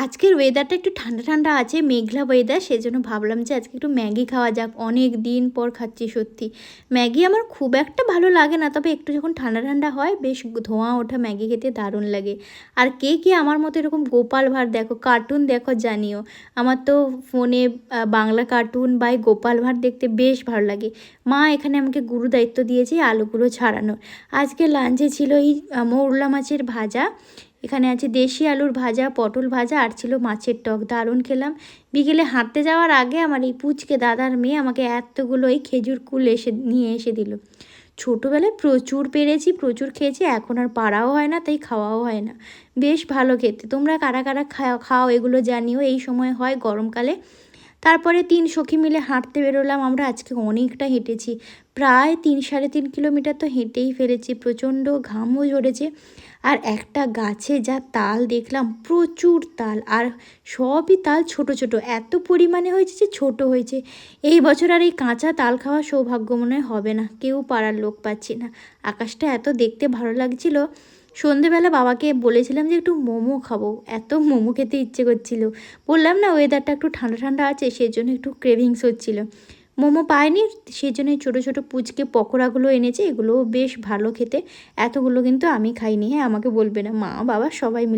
আজকের ওয়েদারটা একটু ঠান্ডা ঠান্ডা আছে, মেঘলা ওয়েদার, সেজন্য ভাবলাম যে আজকে একটু ম্যাগি খাওয়া যাক। অনেক দিন পর খাচ্ছি সত্যি। ম্যাগি আমার খুব একটা ভালো লাগে না, তবে একটু যখন ঠান্ডা ঠান্ডা হয় বেশ ধোঁয়া ওঠা ম্যাগি খেতে দারুণ লাগে। আর কে কে আমার মতো এরকম গোপাল ভাঁড় দেখো, কার্টুন দেখো জানিও। আমার তো ফোনে বাংলা কার্টুন বা গোপাল ভাঁড় দেখতে বেশ ভালো লাগে। মা এখানে আমাকে গুরু দায়িত্ব দিয়েছে আলুগুলো ছাড়ানোর। আজকে লাঞ্চে ছিল এই মৌরলা মাছের ভাজা, এখানে আছে দেশি আলুর ভাজা, পটল ভাজা, আর ছিল মাছের টক। দারুণ খেলাম। বিকেলে হাঁটতে যাওয়ার আগে আমার এই পুচকে দাদার মেয়ে আমাকে এতগুলো এই খেজুর কুল নিয়ে এসে দিল। ছোটোবেলায় প্রচুর পেরেছি, প্রচুর খেয়েছি, এখন আর পারাও হয় না, তাই খাওয়াও হয় না। বেশ ভালো খেতে। তোমরা কারা কারা খাও এগুলো জানিও। এই সময় হয় গরমকালে। তারপরে 3 সখী মিলে হাঁটতে বেরোলাম আমরা। আজকে অনেকটা হেঁটেছি, প্রায় 3-3.5 কিলোমিটার তো হেঁটেই ফেলেছি। প্রচণ্ড ঘামও ঝরেছে। আর একটা গাছে যা তাল দেখলাম, প্রচুর তাল, আর সবই তাল ছোট ছোট, এত পরিমাণে হয়েছে যে ছোট হয়েছে। এই বছর আর এই কাঁচা তাল খাওয়ার সৌভাগ্য মনে হয় হবে না, কেউ পাড়ার লোক পাচ্ছি না। আকাশটা এত দেখতে ভালো লাগছিল। সন্ধেবেলা বাবাকে বলেছিলাম যে একটু মোমো খাবো, এত মোমো খেতে ইচ্ছে করছিল। বললাম না ওয়েদারটা একটু ঠান্ডা ঠান্ডা আছে, সেজন্য একটু ক্রেভিংস হচ্ছিল। মোমো পায়নি, সেই জন্য ছোটো ছোটো পুচকে পকোড়াগুলো এনেছে, এগুলোও বেশ ভালো খেতে। এতগুলো কিন্তু আমি খাইনি, হ্যাঁ আমাকে বলবে না, মা বাবা সবাই মিলে